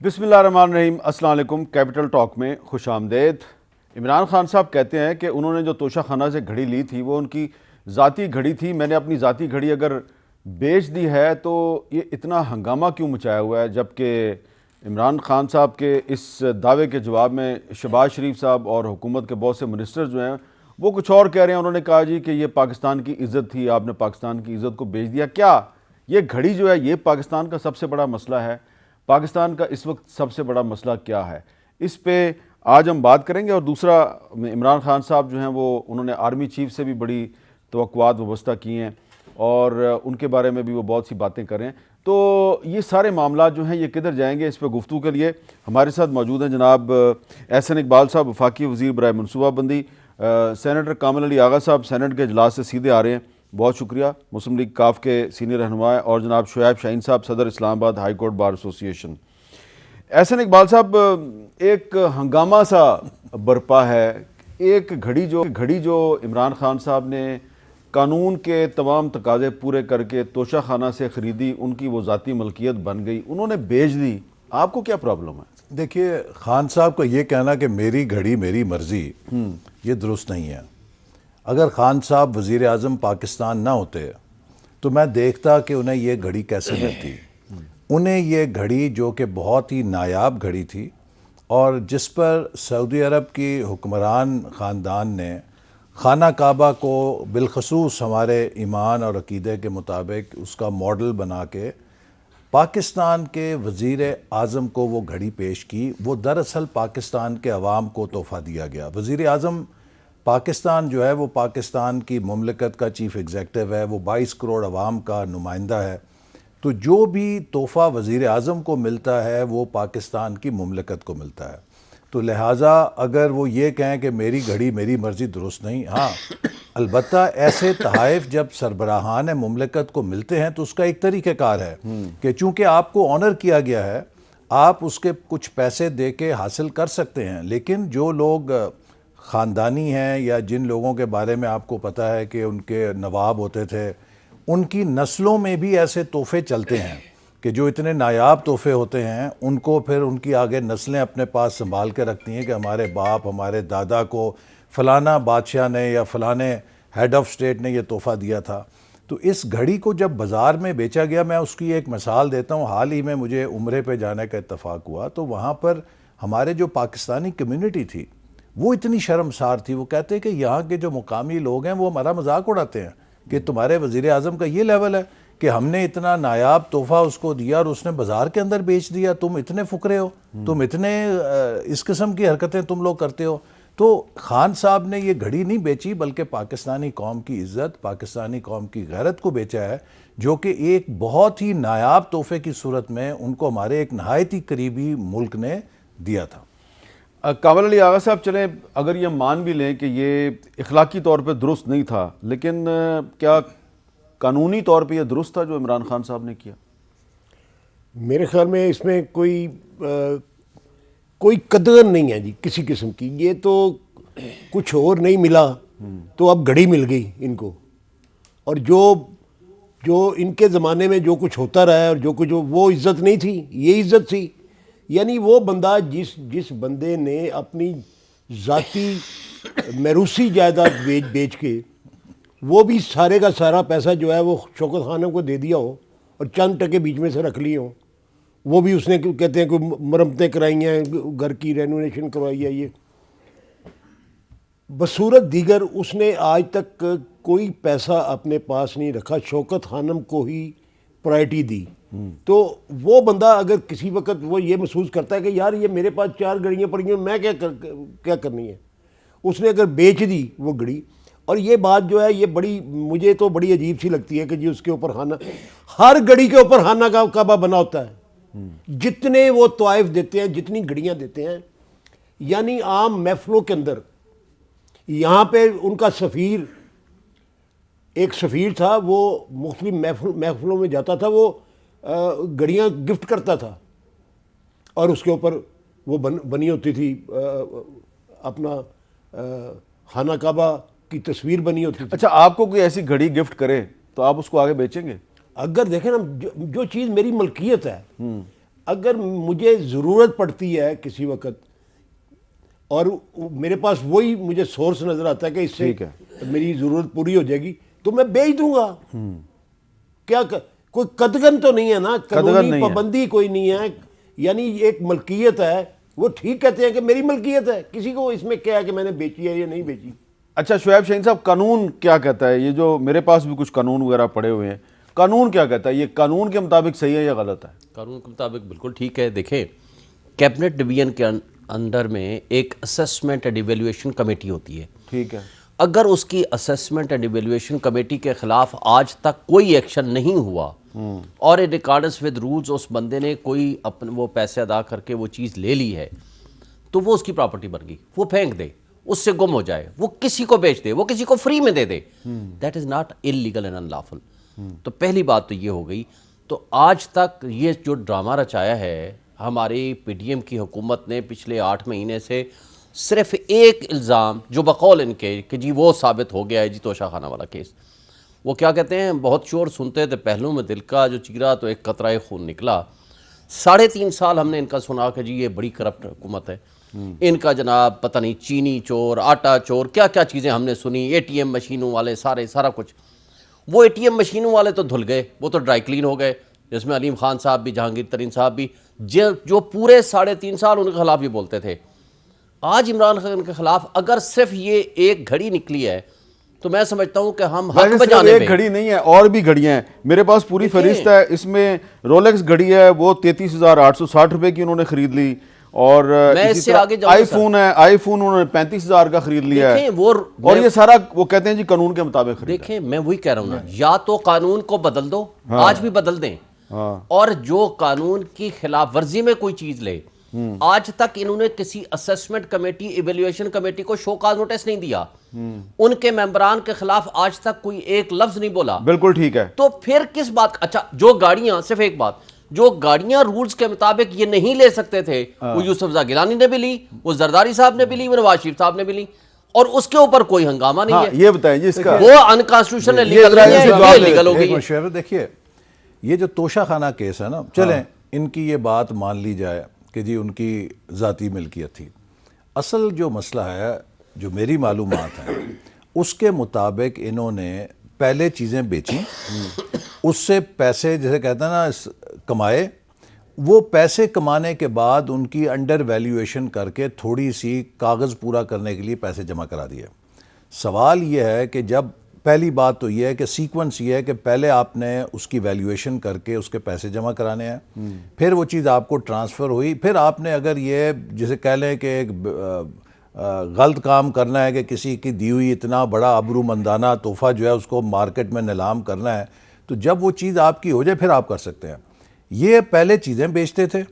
بسم اللہ الرحمن الرحیم۔ السلام علیکم۔ کیپٹل ٹاک میں خوش آمدید۔ عمران خان صاحب کہتے ہیں کہ انہوں نے جو توشہ خانہ سے گھڑی لی تھی وہ ان کی ذاتی گھڑی تھی، میں نے اپنی ذاتی گھڑی اگر بیچ دی ہے تو یہ اتنا ہنگامہ کیوں مچایا ہوا ہے، جبکہ عمران خان صاحب کے اس دعوے کے جواب میں شہباز شریف صاحب اور حکومت کے بہت سے منسٹر جو ہیں وہ کچھ اور کہہ رہے ہیں۔ انہوں نے کہا جی کہ یہ پاکستان کی عزت تھی، آپ نے پاکستان کی عزت کو بیچ دیا۔ کیا یہ گھڑی جو ہے یہ پاکستان کا سب سے بڑا مسئلہ ہے؟ پاکستان کا اس وقت سب سے بڑا مسئلہ کیا ہے؟ اس پہ آج ہم بات کریں گے۔ اور دوسرا، عمران خان صاحب جو ہیں وہ انہوں نے آرمی چیف سے بھی بڑی توقعات وابستہ کی ہیں اور ان کے بارے میں بھی وہ بہت سی باتیں کر رہے ہیں۔ تو یہ سارے معاملات جو ہیں یہ کدھر جائیں گے، اس پہ گفتگو کے لیے ہمارے ساتھ موجود ہیں جناب احسن اقبال صاحب، وفاقی وزیر برائے منصوبہ بندی، سینیٹر کامل علی آغا صاحب سینٹ کے اجلاس سے سیدھے آ رہے ہیں، بہت شکریہ، مسلم لیگ کاف کے سینئر رہنما، اور جناب شعیب شاہین صاحب صدر اسلام آباد ہائی کورٹ بار ایسوسی ایشن۔ احسن اقبال صاحب، ایک ہنگامہ سا برپا ہے، ایک گھڑی جو عمران خان صاحب نے قانون کے تمام تقاضے پورے کر کے توشہ خانہ سے خریدی، ان کی وہ ذاتی ملکیت بن گئی، انہوں نے بیچ دی، آپ کو کیا پرابلم ہے؟ دیکھیے، خان صاحب کا یہ کہنا کہ میری گھڑی میری مرضی، یہ درست نہیں ہے۔ اگر خان صاحب وزیر اعظم پاکستان نہ ہوتے تو میں دیکھتا کہ انہیں یہ گھڑی کیسے ملتی۔ انہیں یہ گھڑی جو کہ بہت ہی نایاب گھڑی تھی اور جس پر سعودی عرب کی حکمران خاندان نے خانہ کعبہ کو بالخصوص ہمارے ایمان اور عقیدے کے مطابق اس کا ماڈل بنا کے پاکستان کے وزیر اعظم کو وہ گھڑی پیش کی، وہ دراصل پاکستان کے عوام کو تحفہ دیا گیا۔ وزیر اعظم پاکستان جو ہے وہ پاکستان کی مملکت کا چیف ایگزیکٹو ہے، وہ 22 کروڑ عوام کا نمائندہ ہے، تو جو بھی تحفہ وزیر اعظم کو ملتا ہے وہ پاکستان کی مملکت کو ملتا ہے۔ تو لہٰذا اگر وہ یہ کہیں کہ میری گھڑی میری مرضی، درست نہیں۔ ہاں، البتہ ایسے تحائف جب سربراہان مملکت کو ملتے ہیں تو اس کا ایک طریقہ کار ہے کہ چونکہ آپ کو آنر کیا گیا ہے، آپ اس کے کچھ پیسے دے کے حاصل کر سکتے ہیں، لیکن جو لوگ خاندانی ہیں یا جن لوگوں کے بارے میں آپ کو پتہ ہے کہ ان کے نواب ہوتے تھے، ان کی نسلوں میں بھی ایسے تحفے چلتے ہیں کہ جو اتنے نایاب تحفے ہوتے ہیں ان کو پھر ان کی آگے نسلیں اپنے پاس سنبھال کے رکھتی ہیں کہ ہمارے باپ ہمارے دادا کو فلانا بادشاہ نے یا فلانے ہیڈ آف سٹیٹ نے یہ تحفہ دیا تھا۔ تو اس گھڑی کو جب بازار میں بیچا گیا، میں اس کی ایک مثال دیتا ہوں، حال ہی میں مجھے عمرے پہ جانے کا اتفاق ہوا تو وہاں پر ہمارے جو پاکستانی کمیونٹی تھی وہ اتنی شرمسار تھی، وہ کہتے کہ یہاں کے جو مقامی لوگ ہیں وہ ہمارا مذاق اڑاتے ہیں کہ تمہارے وزیر اعظم کا یہ لیول ہے کہ ہم نے اتنا نایاب تحفہ اس کو دیا اور اس نے بازار کے اندر بیچ دیا، تم اتنے فقرے ہو، تم اتنے اس قسم کی حرکتیں تم لوگ کرتے ہو۔ تو خان صاحب نے یہ گھڑی نہیں بیچی بلکہ پاکستانی قوم کی عزت، پاکستانی قوم کی غیرت کو بیچا ہے، جو کہ ایک بہت ہی نایاب تحفے کی صورت میں ان کو ہمارے ایک نہایت ہی قریبی ملک نے دیا تھا۔ کامل علی آغا صاحب، چلیں اگر یہ مان بھی لیں کہ یہ اخلاقی طور پہ درست نہیں تھا، لیکن کیا قانونی طور پہ یہ درست تھا جو عمران خان صاحب نے کیا؟ میرے خیال میں اس میں کوئی قدر نہیں ہے جی کسی قسم کی۔ یہ تو کچھ اور نہیں ملا تو اب گھڑی مل گئی ان کو، اور جو ان کے زمانے میں جو کچھ ہوتا رہا ہے اور جو کچھ وہ عزت نہیں تھی، یہ عزت تھی۔ یعنی وہ بندہ جس بندے نے اپنی ذاتی میروثی جائیداد بیچ کے وہ بھی سارے کا سارا پیسہ جو ہے وہ شوکت خانم کو دے دیا ہو اور چند ٹکے بیچ میں سے رکھ لیے ہوں، وہ بھی اس نے کہتے ہیں کوئی مرمتیں کرائی ہیں، گھر کی رینوویشن کروائی ہے، یہ بصورت دیگر اس نے آج تک کوئی پیسہ اپنے پاس نہیں رکھا، شوکت خانم کو ہی پرائرٹی دی۔ تو وہ بندہ اگر کسی وقت وہ یہ محسوس کرتا ہے کہ یار یہ میرے پاس 4 گھڑیاں پڑی ہیں، میں کیا کرنی ہے، اس نے اگر بیچ دی وہ گھڑی۔ اور یہ بات جو ہے یہ مجھے تو بڑی عجیب سی لگتی ہے کہ جی اس کے اوپر ہر گھڑی کے اوپر خانہ کعبہ بنا ہوتا ہے، جتنے وہ طوائف دیتے ہیں، جتنی گھڑیاں دیتے ہیں، یعنی عام محفلوں کے اندر یہاں پہ ان کا ایک سفیر تھا، وہ مختلف محفلوں میں جاتا تھا، وہ گھڑیاں گفٹ کرتا تھا اور اس کے اوپر وہ بنی ہوتی تھی اپنا خانہ کعبہ کی تصویر بنی ہوتی تھی۔ اچھا، آپ کو کوئی ایسی گھڑی گفٹ کرے تو آپ اس کو آگے بیچیں گے؟ اگر دیکھیں نا، جو چیز میری ملکیت ہے، اگر مجھے ضرورت پڑتی ہے کسی وقت اور میرے پاس وہی مجھے سورس نظر آتا ہے کہ اس سے میری ضرورت پوری ہو جائے گی تو میں بیچ دوں گا. کیا کوئی قدغن تو نہیں ہے نا, قانونی پابندی کوئی نہیں ہے, یعنی ایک ملکیت ہے, وہ ٹھیک کہتے ہیں کہ میری ملکیت ہے, کسی کو اس میں کیا ہے کہ میں نے بیچی ہے یا نہیں بیچی. اچھا شعیب شاہین صاحب, قانون کیا کہتا ہے؟ یہ جو میرے پاس بھی کچھ قانون وغیرہ پڑے ہوئے ہیں, قانون کیا کہتا ہے؟ یہ قانون کے مطابق صحیح ہے یا غلط ہے؟ قانون کے مطابق بالکل ٹھیک ہے. دیکھیں کیبنٹ ڈویژن کے انڈر میں ایک اسیسمنٹ اینڈ ایویلویشن کمیٹی ہوتی ہے. ٹھیک ہے. اگر اس کی اسیسمنٹ اینڈ ایویلویشن کمیٹی کے خلاف آج تک کوئی ایکشن نہیں ہوا اور ان اکارڈنس ود رولز اس بندے نے کوئی اپنے وہ پیسے ادا کر کے وہ چیز لے لی ہے تو وہ اس کی پراپرٹی بن گئی, وہ پھینک دے, اس سے گم ہو جائے, وہ کسی کو بیچ دے, وہ کسی کو فری میں دے دے, that is not illegal and unlawful. تو پہلی بات تو یہ ہو گئی. تو آج تک یہ جو ڈرامہ رچایا ہے ہماری پی ڈی ایم کی حکومت نے پچھلے 8 مہینے سے, صرف ایک الزام جو بقول ان کے کہ جی وہ ثابت ہو گیا ہے, جی توشہ خانہ والا کیس, وہ کیا کہتے ہیں, بہت شور سنتے تھے پہلو میں دل کا جو چیرا تو ایک قطرہ خون نکلا. 3.5 سال ہم نے ان کا سنا کہ جی یہ بڑی کرپٹ حکومت ہے, ان کا جناب پتہ نہیں چینی چور, آٹا چور, کیا کیا چیزیں ہم نے سنی, اے ٹی ایم مشینوں والے سارا کچھ. وہ اے ٹی ایم مشینوں والے تو دھل گئے, وہ تو ڈرائی کلین ہو گئے, جس میں علیم خان صاحب بھی, جہانگیر ترین صاحب بھی, جو پورے 3.5 سال ان کے خلاف یہ بولتے تھے. آج عمران خان کے خلاف اگر صرف یہ ایک گھڑی نکلی ہے تو میں سمجھتا ہوں کہ ہم حق بجانے ایک گھڑی نہیں ہے, اور بھی گھڑیاں ہیں میرے پاس, پوری فہرست ہے. اس میں رولیکس گھڑی ہے, وہ 33,860 روپے کی انہوں نے خرید لی, اور آئی فون ہے, آئی فون انہوں نے 35,000 کا خرید لیا ہے, اور یہ سارا وہ کہتے ہیں جی قانون کے مطابق خرید. دیکھیں میں وہی کہہ رہا ہوں نا, یا تو قانون کو بدل دو, آج بھی بدل دیں, اور جو قانون کی خلاف ورزی میں کوئی چیز لے, آج تک انہوں نے کسی اسیسمنٹ کمیٹی, ایویلویشن کمیٹی کو شو کاز نوٹس نہیں دیا, ان کے ممبران کے خلاف آج تک کوئی ایک لفظ نہیں بولا. بالکل ٹھیک ہے. تو پھر کس بات؟ اچھا جو گاڑیاں, صرف ایک بات, جو گاڑیاں رولز کے مطابق یہ نہیں لے سکتے تھے, وہ یوسف زائی گیلانی نے بھی لی, وہ زرداری صاحب نے بھی لی, وہ نواز شریف صاحب نے بھی لی, اور اس کے اوپر کوئی ہنگامہ نہیں ہے. یہ بتائیں جی اس کا, وہ انکانسٹیٹیوشنل لیگل نہیں ہے, یہ لیگل ہو گئی ہے. دیکھیے یہ جو توشہ خانہ کیس ہے نا, چلیں ان کی یہ بات مان لی جائے کہ جی ان کی ذاتی ملکیت تھی. اصل جو مسئلہ ہے, جو میری معلومات ہیں اس کے مطابق انہوں نے پہلے چیزیں بیچیں, اس سے پیسے جیسے کہتے ہیں نا کمائے, وہ پیسے کمانے کے بعد ان کی انڈر ویلیویشن کر کے تھوڑی سی کاغذ پورا کرنے کے لیے پیسے جمع کرا دیے. سوال یہ ہے کہ جب پہلی بات تو یہ ہے کہ سیکونس یہ ہے کہ پہلے آپ نے اس کی ویلیویشن کر کے اس کے پیسے جمع کرانے ہیں, پھر وہ چیز آپ کو ٹرانسفر ہوئی, پھر آپ نے اگر یہ جسے کہہ لیں کہ ایک غلط کام کرنا ہے کہ کسی کی دی ہوئی اتنا بڑا ابرو مندانہ تحفہ جو ہے اس کو مارکیٹ میں نیلام کرنا ہے, تو جب وہ چیز آپ کی ہو جائے پھر آپ کر سکتے ہیں. یہ پہلے چیزیں بیچتے تھے,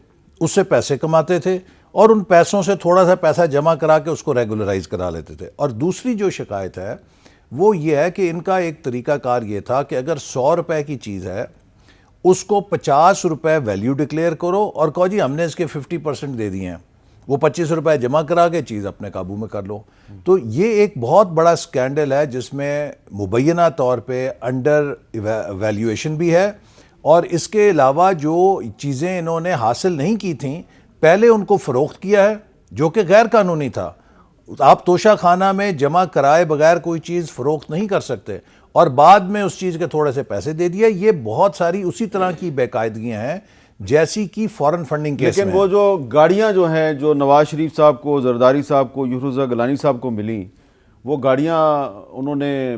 اس سے پیسے کماتے تھے, اور ان پیسوں سے تھوڑا سا پیسہ جمع کرا کے اس کو ریگولرائز کرا لیتے تھے. اور دوسری جو شکایت ہے وہ یہ ہے کہ ان کا ایک طریقہ کار یہ تھا کہ اگر 100 روپے کی چیز ہے اس کو 50 روپے ویلیو ڈکلیئر کرو اور کہو جی ہم نے اس کے 50% دے دیے ہیں, وہ 25 روپے جمع کرا کے چیز اپنے قابو میں کر لو. تو یہ ایک بہت بڑا سکینڈل ہے جس میں مبینہ طور پہ انڈر ویلیویشن بھی ہے, اور اس کے علاوہ جو چیزیں انہوں نے حاصل نہیں کی تھیں پہلے ان کو فروخت کیا ہے جو کہ غیر قانونی تھا. آپ توشہ خانہ میں جمع کرائے بغیر کوئی چیز فروخت نہیں کر سکتے, اور بعد میں اس چیز کے تھوڑے سے پیسے دے دیا. یہ بہت ساری اسی طرح کی بے قاعدگیاں ہیں جیسی کی فورن فنڈنگ کیس میں. لیکن وہ جو گاڑیاں جو ہیں جو نواز شریف صاحب کو, زرداری صاحب کو, یوسف زائی گیلانی صاحب کو ملیں, وہ گاڑیاں انہوں نے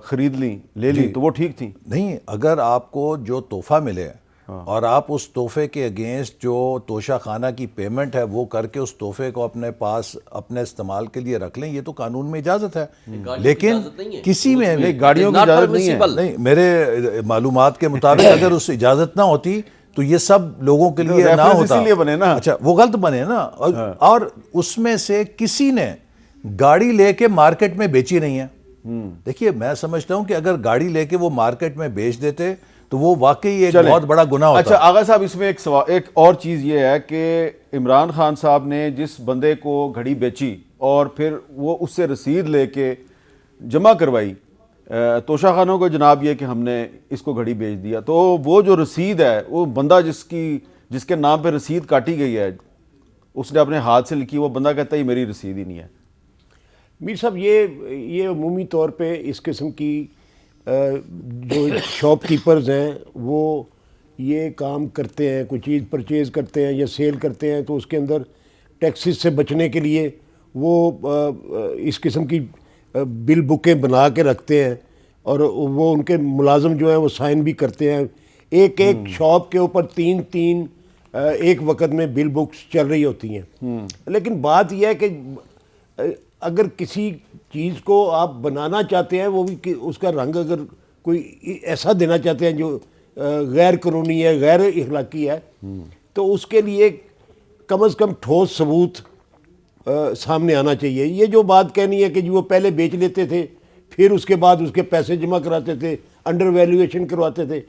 خرید لیں, لے لی, تو وہ ٹھیک تھیں؟ نہیں, اگر آپ کو جو تحفہ ملے اور آپ اس تحفے کے اگینسٹ جو توشہ خانہ کی پیمنٹ ہے وہ کر کے اس تحفے کو اپنے پاس اپنے استعمال کے لیے رکھ لیں, یہ تو قانون میں اجازت ہے. لیکن کسی میں گاڑیوں کی اجازت نہیں ہے. نہیں, میرے معلومات کے مطابق اگر اس اجازت نہ ہوتی تو یہ سب لوگوں کے لیے نہ ہوتا. اسی لیے بنے نا. اچھا, وہ غلط بنے نا. اور اس میں سے کسی نے گاڑی لے کے مارکیٹ میں بیچی نہیں ہے. دیکھیے میں سمجھتا ہوں کہ اگر گاڑی لے کے وہ مارکیٹ میں بیچ دیتے تو وہ واقعی ایک بہت بڑا گناہ ہوتا. اچھا آغا صاحب, اس میں ایک اور چیز یہ ہے کہ عمران خان صاحب نے جس بندے کو گھڑی بیچی اور پھر وہ اس سے رسید لے کے جمع کروائی توشہ خانوں کو, جناب یہ کہ ہم نے اس کو گھڑی بیچ دیا, تو وہ جو رسید ہے وہ بندہ جس کی جس کے نام پہ رسید کاٹی گئی ہے، اس نے اپنے ہاتھ سے لکھی، وہ بندہ کہتا ہے یہ میری رسید ہی نہیں ہے؟ میر صاحب یہ عمومی طور پہ اس قسم کی جو شاپ کیپرز ہیں وہ یہ کام کرتے ہیں، کوئی چیز پرچیز کرتے ہیں یا سیل کرتے ہیں تو اس کے اندر ٹیکسز سے بچنے کے لیے وہ اس قسم کی بل بکیں بنا کے رکھتے ہیں، اور وہ ان کے ملازم جو ہیں وہ سائن بھی کرتے ہیں. ایک شاپ کے اوپر تین ایک وقت میں بل بکس چل رہی ہوتی ہیں. لیکن بات یہ ہے کہ اگر کسی چیز کو آپ بنانا چاہتے ہیں، وہ بھی کہ اس کا رنگ اگر کوئی ایسا دینا چاہتے ہیں جو غیر قانونی ہے، غیر اخلاقی ہے، تو اس کے لیے کم از کم ٹھوس ثبوت سامنے آنا چاہیے. یہ جو بات کہنی ہے کہ جو وہ پہلے بیچ لیتے تھے پھر اس کے بعد اس کے پیسے جمع کراتے تھے، انڈر ویلیویشن کرواتے تھے،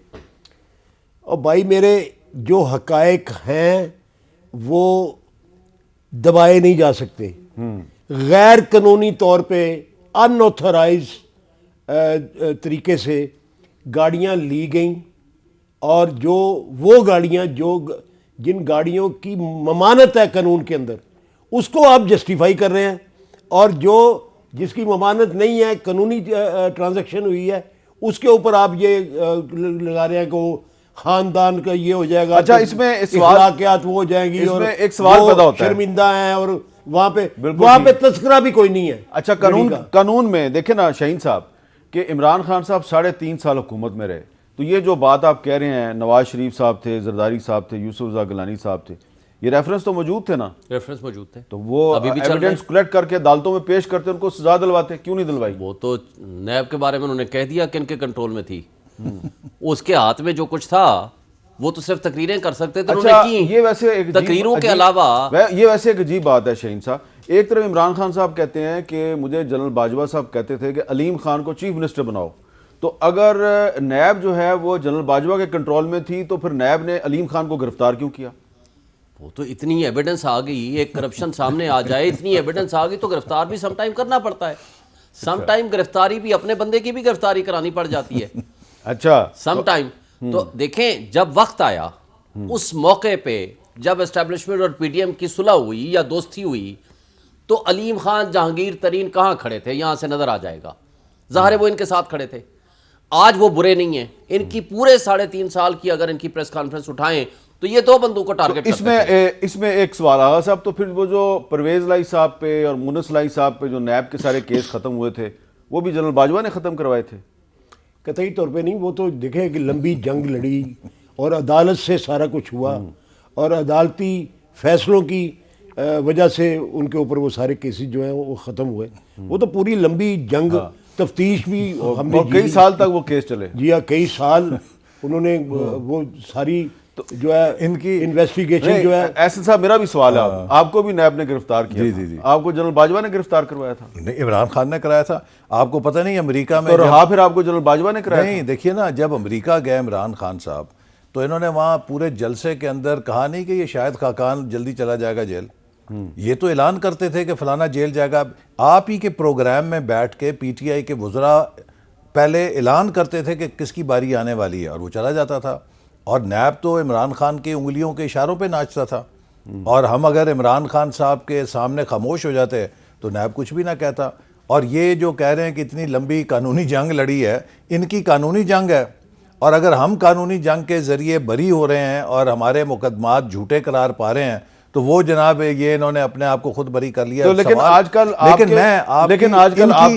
اور بھائی میرے جو حقائق ہیں وہ دبائے نہیں جا سکتے. غیر قانونی طور پہ ان آتھورائز طریقے سے گاڑیاں لی گئیں، اور جو وہ گاڑیاں جن گاڑیوں کی ممانت ہے قانون کے اندر، اس کو آپ جسٹیفائی کر رہے ہیں، اور جس کی ممانت نہیں ہے، قانونی ٹرانزیکشن ہوئی ہے، اس کے اوپر آپ یہ لگا رہے ہیں کہ وہ خاندان کا یہ ہو جائے گا. اچھا، اس میں اخلاقیات وہ ہو جائیں گی، اور ایک سوال پیدا ہوتا ہے، شرمندہ ہیں، اور وہاں پہ تذکرہ بھی کوئی نہیں ہے. اچھا، قانون میں دیکھیں نا شاہین صاحب کہ عمران خان صاحب 3.5 سال حکومت میں رہے، تو یہ جو بات آپ کہہ رہے ہیں، نواز شریف صاحب تھے، زرداری صاحب تھے، یوسف رضا گیلانی صاحب تھے، یہ ریفرنس تو موجود تھے نا؟ ریفرنس موجود تھے، تو وہ ایویڈنس کلیکٹ کر کے عدالتوں میں پیش کرتے، ان کو سزا دلواتے، کیوں نہیں دلوائی؟ وہ تو نیب کے بارے میں انہوں نے کہہ دیا کہ ان کے کنٹرول میں تھی. اس کے ہاتھ میں جو کچھ تھا وہ تو صرف تقریریں کر سکتے تھے، انہوں نے کی. یہ ویسے ایک تقریروں کے علاوہ یہ ویسے ایک عجیب بات ہے شاہین صاحب. ایک طرف عمران خان صاحب کہتے ہیں کہ مجھے جنرل باجوہ صاحب کہتے تھے کہ علیم خان کو چیف منسٹر بناؤ، تو اگر نیب جو ہے وہ جنرل باجوہ کے کنٹرول میں تھی تو پھر نیب نے علیم خان کو گرفتار کیوں کیا؟ وہ تو اتنی ایویڈنس آ گئی، ایک کرپشن سامنے آ جائے، اتنی ایویڈنس آ گئی تو گرفتار بھی سم ٹائم کرنا پڑتا ہے. سم ٹائم گرفتاری بھی اپنے بندے کی بھی گرفتاری کرانی پڑ جاتی ہے. اچھا، سم ٹائم تو دیکھیں جب وقت آیا اس موقع پہ جب اسٹیبلشمنٹ اور پی ڈی ایم کی صلح ہوئی یا دوستی ہوئی تو علیم خان جہانگیر ترین کہاں کھڑے تھے؟ یہاں سے نظر آ جائے گا، ظاہر ہے وہ ان کے ساتھ کھڑے تھے. آج وہ برے نہیں ہیں، ان کی پورے 3.5 سال کی اگر ان کی پریس کانفرنس اٹھائیں تو یہ 2 بندوں کو ٹارگٹ کرتے تھے. اس میں ایک سوال آگا صاحب، تو پھر وہ جو پرویز لائی صاحب پہ اور مونس لائی صاحب پہ جو نیب کے سارے کیس ختم ہوئے تھے، وہ بھی جنرل باجوہ نے ختم کروائے تھے؟ قطعی طور پہ نہیں، وہ تو دیکھیں کہ لمبی جنگ لڑی اور عدالت سے سارا کچھ ہوا، اور عدالتی فیصلوں کی وجہ سے ان کے اوپر وہ سارے کیسز جو ہیں وہ ختم ہوئے. وہ تو پوری لمبی جنگ، تفتیش بھی ہم نے کئی سال تک وہ کیس چلے. جی ہاں، کئی سال انہوں نے وہ ساری جو ہے ان کی انویسٹیگیشن جو ہے. ایسن صاحب میرا بھی سوال ہے، آپ کو بھی نیب نے گرفتار کیا تھا، آپ کو جنرل باجوہ نے گرفتار کروایا تھا؟ نہیں، عمران خان نے کرایا تھا. آپ کو پتہ نہیں امریکہ میں تو رہا پھر آپ کو جنرل باجوہ نے کرایا؟ نہیں، دیکھیے نا، جب امریکہ گئے عمران خان صاحب تو انہوں نے وہاں پورے جلسے کے اندر کہا نہیں کہ یہ شاید خاقان جلدی چلا جائے گا جیل. یہ تو اعلان کرتے تھے کہ فلانا جیل جائے گا. آپ ہی کے پروگرام میں بیٹھ کے پی ٹی آئی کے وزراء پہلے اعلان کرتے تھے کہ کس کی باری آنے والی ہے، اور وہ چلا جاتا تھا. اور نیب تو عمران خان کی انگلیوں کے اشاروں پہ ناچتا تھا، اور ہم اگر عمران خان صاحب کے سامنے خاموش ہو جاتے تو نیب کچھ بھی نہ کہتا. اور یہ جو کہہ رہے ہیں کہ اتنی لمبی قانونی جنگ لڑی ہے، ان کی قانونی جنگ ہے، اور اگر ہم قانونی جنگ کے ذریعے بری ہو رہے ہیں اور ہمارے مقدمات جھوٹے قرار پا رہے ہیں تو وہ جناب یہ انہوں نے اپنے آپ کو خود بری کر لیا. لیکن آج کل آپ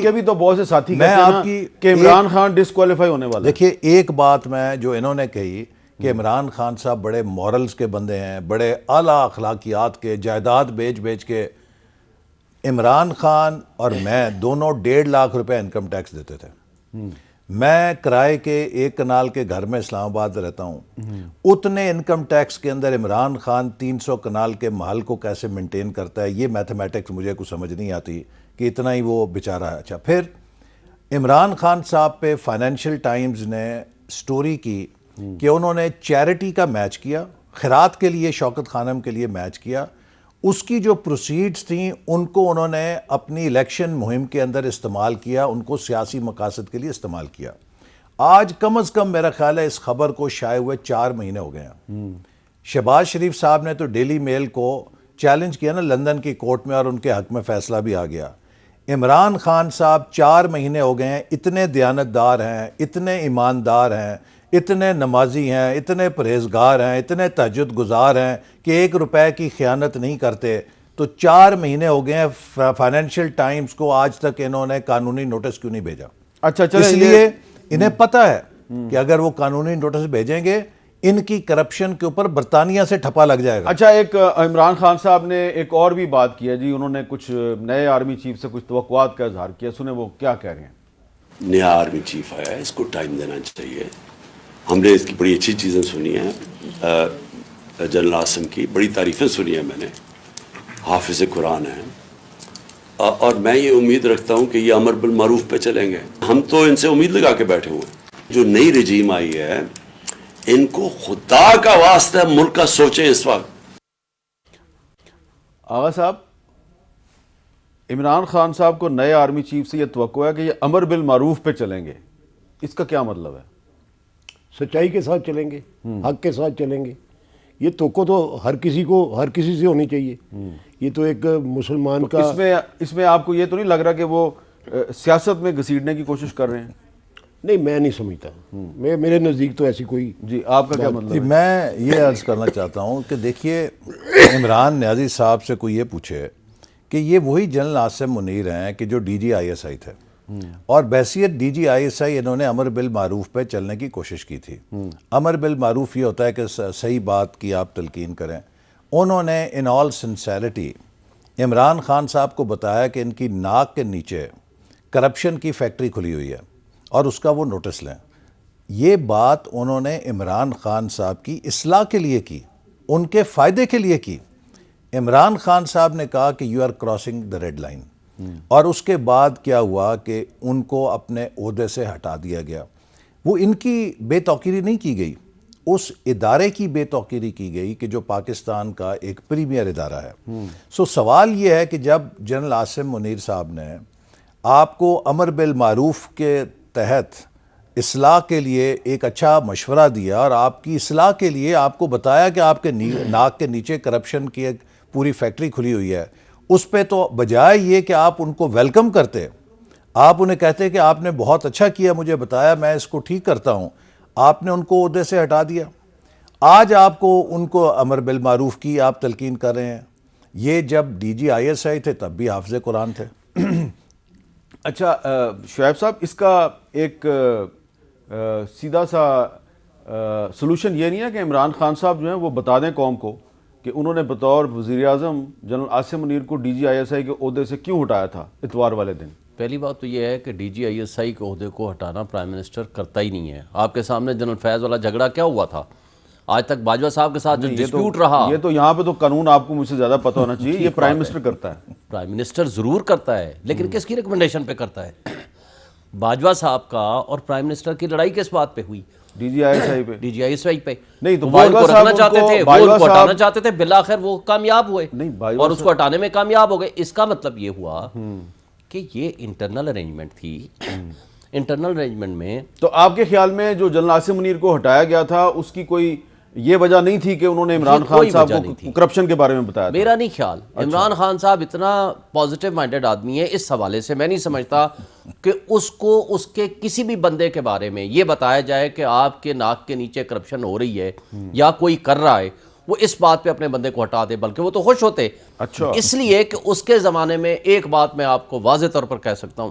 کے بھی تو بہت سے ساتھی کہتے ہیں کہ عمران خان ڈسکوالیفائی ہونے والا ہے. دیکھیے، ایک بات میں جو انہوں نے کہی کہ عمران خان صاحب بڑے مورلز کے بندے ہیں، بڑے اعلیٰ اخلاقیات کے، جائیداد بیچ کے. عمران خان اور میں دونوں 1.5 لاکھ روپے انکم ٹیکس دیتے تھے. میں کرائے کے 1 کنال کے گھر میں اسلام آباد رہتا ہوں. اتنے انکم ٹیکس کے اندر عمران خان 300 کنال کے محل کو کیسے مینٹین کرتا ہے، یہ میتھمیٹکس مجھے کچھ سمجھ نہیں آتی کہ اتنا ہی وہ بیچارہ ہے. اچھا، پھر عمران خان صاحب پہ فائنینشیل ٹائمز نے سٹوری کی کہ انہوں نے چیریٹی کا میچ کیا، خیرات کے لیے شوکت خانم کے لیے میچ کیا. اس کی جو پروسیڈز تھیں ان کو انہوں نے اپنی الیکشن مہم کے اندر استعمال کیا، ان کو سیاسی مقاصد کے لیے استعمال کیا. آج کم از کم میرا خیال ہے اس خبر کو شائع ہوئے 4 مہینے ہو گئے ہیں. شہباز شریف صاحب نے تو ڈیلی میل کو چیلنج کیا نا لندن کی کورٹ میں، اور ان کے حق میں فیصلہ بھی آ گیا۔ عمران خان صاحب 4 مہینے ہو گئے ہیں، اتنے دیانتدار ہیں، اتنے ایماندار ہیں، اتنے نمازی ہیں، اتنے پرہیزگار ہیں، اتنے تہجد گزار ہیں کہ 1 روپے کی خیانت نہیں کرتے، تو 4 مہینے ہو گئے ہیں فائنینشیل ٹائمز کو آج تک انہوں نے قانونی نوٹس کیوں نہیں بھیجا؟ اچھا چلیں، اس لیے انہیں پتہ ہے کہ اگر وہ قانونی نوٹس بھیجیں گے ان کی کرپشن کے اوپر برطانیہ سے ٹھپا لگ جائے گا۔ اچھا، ایک عمران خان صاحب نے ایک اور بھی بات کی ہے جی، انہوں نے کچھ نئے آرمی چیف سے کچھ توقعات کا اظہار کیا، سنیں وہ کیا کہہ رہے ہیں۔ نیا آرمی چیف آیا ہے، اس کو ٹائم دینا چاہیے۔ ہم نے اس کی بڑی اچھی چیزیں سنی ہیں، جنرل عاصم کی بڑی تعریفیں سنی ہیں میں نے، حافظ قرآن ہیں، اور میں یہ امید رکھتا ہوں کہ یہ امر بالمعروف پہ چلیں گے۔ ہم تو ان سے امید لگا کے بیٹھے ہوئے ہیں۔ جو نئی رجیم آئی ہے ان کو خدا کا واسطہ ملک کا سوچیں اس وقت۔ آغا صاحب، عمران خان صاحب کو نئے آرمی چیف سے یہ توقع ہے کہ یہ امر بالمعروف پہ چلیں گے، اس کا کیا مطلب ہے؟ سچائی کے ساتھ چلیں گے، حق کے ساتھ چلیں گے۔ یہ توقع تو ہر کسی سے ہونی چاہیے۔ یہ تو ایک مسلمان کا اس میں آپ کو یہ تو نہیں لگ رہا کہ وہ سیاست میں گھسیٹنے کی کوشش کر رہے ہیں؟ نہیں، میں نہیں سمجھتا، میرے نزدیک تو ایسی کوئی جی آپ کا کیا مطلب جی ہے؟ میں یہ عرض کرنا چاہتا ہوں کہ دیکھیے، عمران نیازی صاحب سے کوئی یہ پوچھے کہ یہ وہی جنرل عاصم منیر ہیں کہ جو D G I S I تھے، اور بحیثیت D G I S I انہوں نے امر بالمعروف پہ چلنے کی کوشش کی تھی۔ امر بالمعروف یہ ہوتا ہے کہ صحیح بات کی آپ تلقین کریں۔ انہوں نے ان آل سنسیرٹی عمران خان صاحب کو بتایا کہ ان کی ناک کے نیچے کرپشن کی فیکٹری کھلی ہوئی ہے اور اس کا وہ نوٹس لیں۔ یہ بات انہوں نے عمران خان صاحب کی اصلاح کے لیے کی، ان کے فائدے کے لیے کی۔ عمران خان صاحب نے کہا کہ you are crossing the red line, اور اس کے بعد کیا ہوا کہ ان کو اپنے عہدے سے ہٹا دیا گیا۔ وہ ان کی بے توقیری نہیں کی گئی، اس ادارے کی بے توقیری کی گئی کہ جو پاکستان کا ایک پریمیئر ادارہ ہے۔ سو سوال یہ ہے کہ جب جنرل عاصم منیر صاحب نے آپ کو امر بالمعروف کے تحت اصلاح کے لیے ایک اچھا مشورہ دیا اور آپ کی اصلاح کے لیے آپ کو بتایا کہ آپ کے ناک کے نیچے کرپشن کی ایک پوری فیکٹری کھلی ہوئی ہے، اس پہ تو بجائے یہ کہ آپ ان کو ویلکم کرتے، آپ انہیں کہتے کہ آپ نے بہت اچھا کیا، مجھے بتایا، میں اس کو ٹھیک کرتا ہوں، آپ نے ان کو عہدے سے ہٹا دیا۔ آج آپ کو ان کو امر بالمعروف کی آپ تلقین کر رہے ہیں۔ یہ جب D G I S I تھے تب بھی حافظ قرآن تھے۔ اچھا شعیب صاحب، اس کا ایک سیدھا سا سلوشن یہ نہیں ہے کہ عمران خان صاحب جو ہیں وہ بتا دیں قوم کو کہ انہوں نے بطور وزیر اعظم جنرل عاصم منیر کو D G I S I کے عہدے سے کیوں ہٹایا تھا اتوار والے دن؟ پہلی بات تو یہ ہے کہ D G I S I کے عہدے کو ہٹانا پرائم منسٹر کرتا ہی نہیں ہے۔ آپ کے سامنے جنرل فیض والا جھگڑا کیا ہوا تھا آج تک باجوہ صاحب کے ساتھ جو ڈسپیوٹ رہا؟ یہ تو یہاں پہ تو قانون آپ کو مجھ سے زیادہ پتہ ہونا چاہیے، یہ پرائم منسٹر کرتا ہے۔ پرائم منسٹر ضرور کرتا ہے، لیکن کس کی ریکمنڈیشن پہ کرتا ہے؟ باجوہ صاحب کا اور پرائم منسٹر کی لڑائی کس بات پہ ہوئی؟ D G I S I پہ D G I S I پہ۔ نہیں تو وہ ان کو رکھنا چاہتے تھے، وہ ان کو ہٹانا چاہتے تھے، بالآخر وہ کامیاب ہوئے اور اس کو ہٹانے میں کامیاب ہو گئے۔ اس کا مطلب یہ ہوا کہ یہ انٹرنل ارینجمنٹ تھی۔ انٹرنل ارینجمنٹ میں تو آپ کے خیال میں جو جنرل عاصم منیر کو ہٹایا گیا تھا اس کی کوئی یہ وجہ نہیں تھی کہ انہوں نے عمران خان صاحب کو کرپشن کے بارے میں بتایا تھا؟ میرا نہیں خیال۔ عمران خان صاحب اتنا پازیٹیو مائنڈڈ آدمی ہے، اس حوالے سے میں نہیں سمجھتا کہ اس کو اس کے کسی بھی بندے کے بارے میں یہ بتایا جائے کہ آپ کے ناک کے نیچے کرپشن ہو رہی ہے یا کوئی کر رہا ہے، وہ اس بات پہ اپنے بندے کو ہٹا دے، بلکہ وہ تو خوش ہوتے۔ اچھا، اس لیے کہ اس کے زمانے میں ایک بات میں آپ کو واضح طور پر کہہ سکتا ہوں،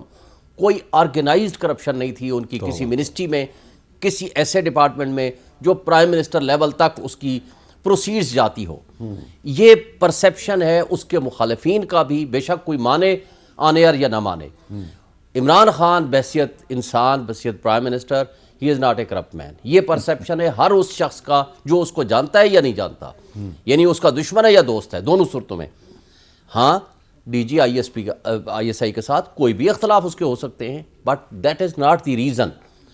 کوئی آرگنائزڈ کرپشن نہیں تھی ان کی کسی منسٹری میں، کسی ایسے ڈپارٹمنٹ میں جو پرائم منسٹر لیول تک اس کی پروسیڈز جاتی ہو۔ یہ پرسیپشن ہے اس کے مخالفین کا بھی، بے شک کوئی مانے آنیئر یا نہ مانے۔ عمران خان بحیثیت انسان، بحیثیت prime minister, he is not a corrupt man. یہ پرسیپشن ہے ہر اس شخص کا جو اس کو جانتا ہے یا نہیں جانتا، یعنی اس کا دشمن ہے یا دوست ہے، دونوں صورتوں میں۔ ہاں، D G I S I کے ساتھ کوئی بھی اختلاف اس کے ہو سکتے ہیں، but that is not the reason.